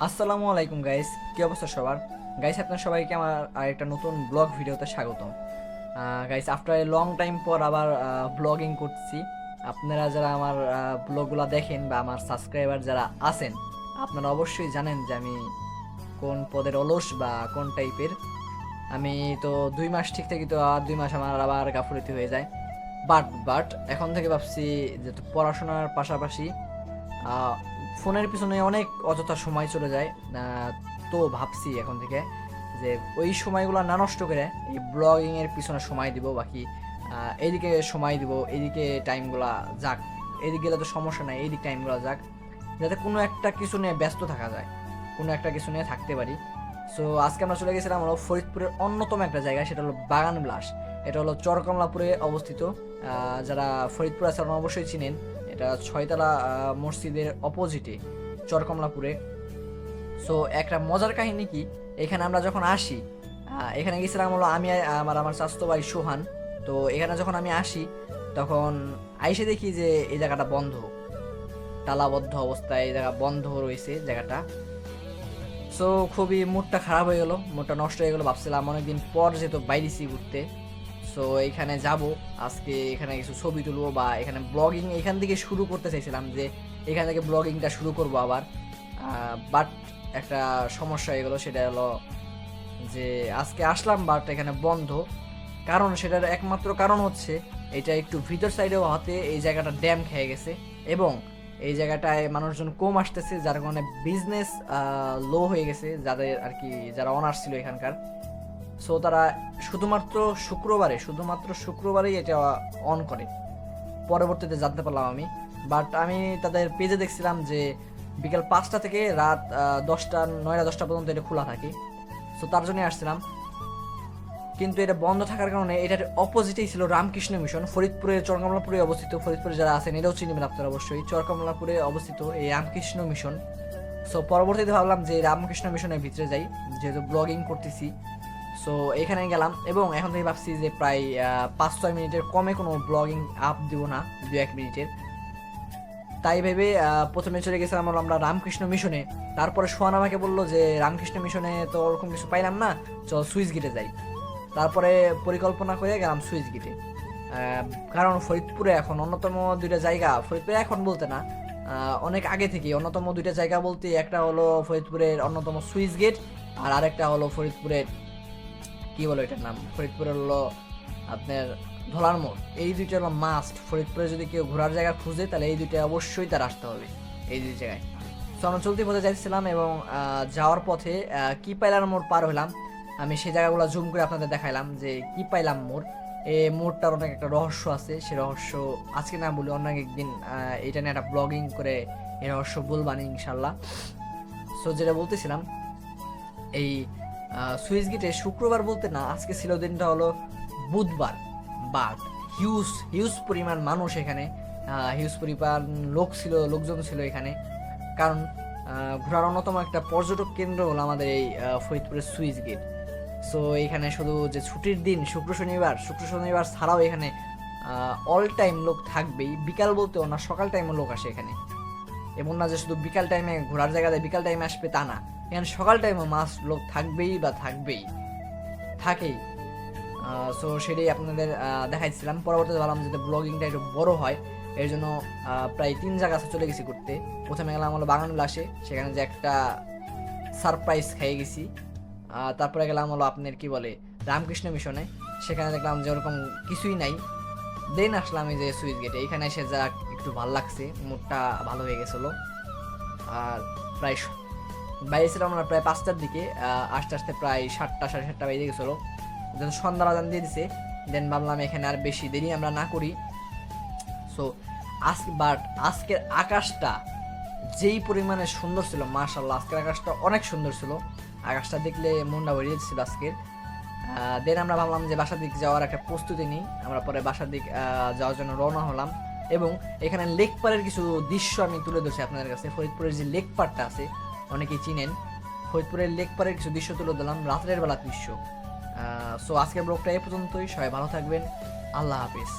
আসসালামু আলাইকুম গাইস, কি অবস্থা সবার? গাইস, আপনার সবাইকে আমার আরেকটা নতুন ব্লগ ভিডিওতে স্বাগতম। Guys, after a long time পর আবার ব্লগিং করছি। আপনারা যারা আমার ব্লগগুলো দেখেন বা আমার সাবস্ক্রাইবার যারা আছেন, আপনারা অবশ্যই জানেন যে আমি কোন পদের অলস বা কোন টাইপের। আমি তো 2 মাস ঠিক থাকি, তো আর 2 মাস আমার আবার গাফুলতি হয়ে যায়। বাট এখন থেকে ভাবছি যে পড়াশোনার পাশাপাশি আহ, ফোনের পিছনে অনেক অযথা সময় চলে যায়। তো ভাবছি এখন থেকে যে ওই সময়গুলো না নষ্ট করে এই ব্লগিং এর পিছনে সময় দিব, বাকি এইদিকে সময় দিব, এইদিকে টাইমগুলা যাক। এইদিকে গেলে তো সমস্যা নাই, এইদিক টাইমগুলো যাক, যাতে কোনো একটা কিছু নিয়ে ব্যস্ত থাকা যায়, কোনো একটা কিছু নিয়ে থাকতে পারি। সো আজকে আমরা চলে গেছিলাম হলো ফরিদপুরের অন্যতম একটা জায়গা, সেটা হলো বাগান বিলাস। এটা হলো চরকমলাপুরে অবস্থিত। যারা ফরিদপুর আছে আপনারা অবশ্যই চিনেন। এটা ছয়তলা মসজিদের অপোজিটে চরকমলাপুরে। সো একটা মজার কাহিনী কি, এখানে আমরা যখন আসি, এখানে গেছিলাম হলো আমি আমার চাচাতো ভাই সোহান। তো এখানে যখন আমি আসি তখন আইসে দেখি যে এই জায়গাটা বন্ধ, তালাবদ্ধ অবস্থায় এই জায়গা বন্ধ রয়েছে জায়গাটা। সো খুবই মুডটা খারাপ হয়ে গেল, মুডটা নষ্ট হয়ে গেল। ভাবছিলাম অনেকদিন পর যেহেতু বাইরেছি ঘুরতে, সো এখানে যাব, আজকে এখানে কিছু ছবি তুলবো বা এখানে ব্লগিং এখান থেকে শুরু করতে চাইছিলাম, যে এখান থেকে ব্লগিংটা শুরু করব আবার। বাট একটা সমস্যা হয়ে গেলো, সেটা হলো যে আজকে আসলাম বাট এখানে বন্ধ। কারণ সেটার একমাত্র কারণ হচ্ছে এটা একটু ভিতর সাইডে হতে এই জায়গাটা ড্যাম খেয়ে গেছে, এবং এই জায়গাটায় মানুষজন কম আসতেছে, যার কারণে বিজনেস লো হয়ে গেছে যাদের আর কি, যারা অনার্স ছিল এখানকার। সো তারা শুধুমাত্র শুক্রবারেই এটা অন করে। পরবর্তীতে জানতে পারলাম আমি। বাট আমি তাদের পেজে দেখছিলাম যে বিকাল 5টা থেকে রাত 10টা 9টা 10টা পর্যন্ত এটা খোলা থাকে। সো তার জন্যই আসছিলাম। কিন্তু এটা বন্ধ থাকার কারণে এটার অপোজিটেই ছিল রামকৃষ্ণ মিশন, ফরিদপুরের চরকমলাপুরে অবস্থিত। ফরিদপুরে যারা আছেন এটাও চিনবেন আপনারা অবশ্যই, চরকমলাপুরে অবস্থিত এই রামকৃষ্ণ মিশন। সো পরবর্তীতে ভাবলাম যে রামকৃষ্ণ মিশনের ভিতরে যাই, যেহেতু ব্লগিং করতেছি। সো এখানে গেলাম, এবং এখন থেকে ভাবছি যে প্রায় 5-6 মিনিটের কমে কোনো ব্লগিং আপ দিব না, 2-1 মিনিটের। তাই ভেবে প্রথমে চলে গেছিলাম হলো আমরা রামকৃষ্ণ মিশনে। তারপরে সোহান আমাকে বললো যে রামকৃষ্ণ মিশনে তো ওরকম কিছু পাইলাম না, চল সুইচ গেটে যাই। তারপরে পরিকল্পনা করে গেলাম সুইচ গেটে। কারণ ফরিদপুরে এখন অন্যতম দুইটা জায়গা, ফরিদপুরে এখন বলতে না, অনেক আগে থেকে অন্যতম দুইটা জায়গা বলতে একটা হলো ফরিদপুরের অন্যতম সুইচ গেট, আর আরেকটা হলো ফরিদপুরের কি বলো এটার নাম, ফরিদপুরের হলো আপনার ধলার মোড়। এই দুইটা হলো মাস্ট, ফরিদপুরে যদি কেউ ঘোরার জায়গা খুঁজে তাহলে এই দুইটা অবশ্যই তার আসতে হবে, এই দুই জায়গায়। তো আমরা চলতি পথে যাচ্ছিলাম, এবং যাওয়ার পথে কি পাইলার মোড় পার হলাম। আমি সেই জায়গাগুলো জুম করে আপনাদের দেখাইলাম যে কি পাইলাম মোড়। এই মোড়টার অনেক একটা রহস্য আছে, সে রহস্য আজকে না বলি অন্য একদিন এটা নিয়ে একটা ব্লগিং করে এই রহস্য বলবানি ইনশাল্লাহ। সো যেটা বলতেছিলাম, এই সুইচ গেটে শুক্রবার বলতে না, আজকে ছিল দিনটা হলো বুধবার। বাট হিউজ হিউজ পরিমাণ মানুষ এখানে, হিউজ পরিমাণ লোকজন ছিল এখানে। কারণ ঘোরার অন্যতম একটা পর্যটক কেন্দ্র হলো আমাদের এই ফরিদপুরের সুইচ গেট। সো এখানে শুধু যে ছুটির দিন শুক্র শনিবার ছাড়াও এখানে অল টাইম লোক থাকবেই। বিকাল বলতেও না, সকাল টাইমে লোক আসে এখানে। এমন না যে শুধু বিকাল টাইমে ঘোরার জায়গাতে বিকাল টাইমে আসবে, তা না, এখানে সকাল টাইমে মাস লোক থাকবেই বা থাকেই। সো সেটাই আপনাদের দেখাইছিলাম। পরবর্তীতে ভাবলাম যাতে ব্লগিংটা একটু বড় হয়, এর জন্য প্রায় 3 জায়গা চলে গেছি ঘুরতে। প্রথমে গেলাম হলো বাগান বিলাসে, সেখানে যে একটা সারপ্রাইজ খেয়ে গেছি। তারপরে গেলাম হলো আপনার কি বলে রামকৃষ্ণ মিশনে, সেখানে দেখলাম যে ওরকম কিছুই নাই। দেন আসলাম এই যে সুইচ গেটে, এখানে এসে যা একটু ভালো লাগছে, মুডটা ভালো হয়ে গেছিলো। আর প্রায় বাইরে ছিলাম আমরা প্রায় 5টার দিকে, আস্তে আস্তে প্রায় 7টা 7:30 বেজে গেছিলো, যখন সন্ধ্যার আজান দিয়ে দিছে। দেন ভাবলাম এখানে আর বেশি দেরি আমরা না করি। সো আজকের আকাশটা যেই পরিমাণে সুন্দর ছিল, মাশাআল্লাহ, আজকের আকাশটা অনেক সুন্দর ছিল। আকাশটা দেখলে মনটা ভরে যাচ্ছিল আজকের। দেন আমরা ভাবলাম যে বাসার দিক যাওয়ার একটা প্রস্তুতি নিই। আমরা পরে বাসার দিক যাওয়ার জন্য রওনা হলাম, এবং এখানে লেক পাড়ের কিছু দৃশ্য আমি তুলে ধরছি আপনাদের কাছে। ফরিদপুরের যে লেক পাড়টা আছে অনেকেই চিনেন, ফরিদপুরের লেক পাড়ের কিছু দৃশ্য তুলে দিলাম, রাতের বেলা দৃশ্য। সো আজকের ব্লগটা এই পর্যন্তই। সবাই ভালো থাকবেন, আল্লাহ হাফিজ।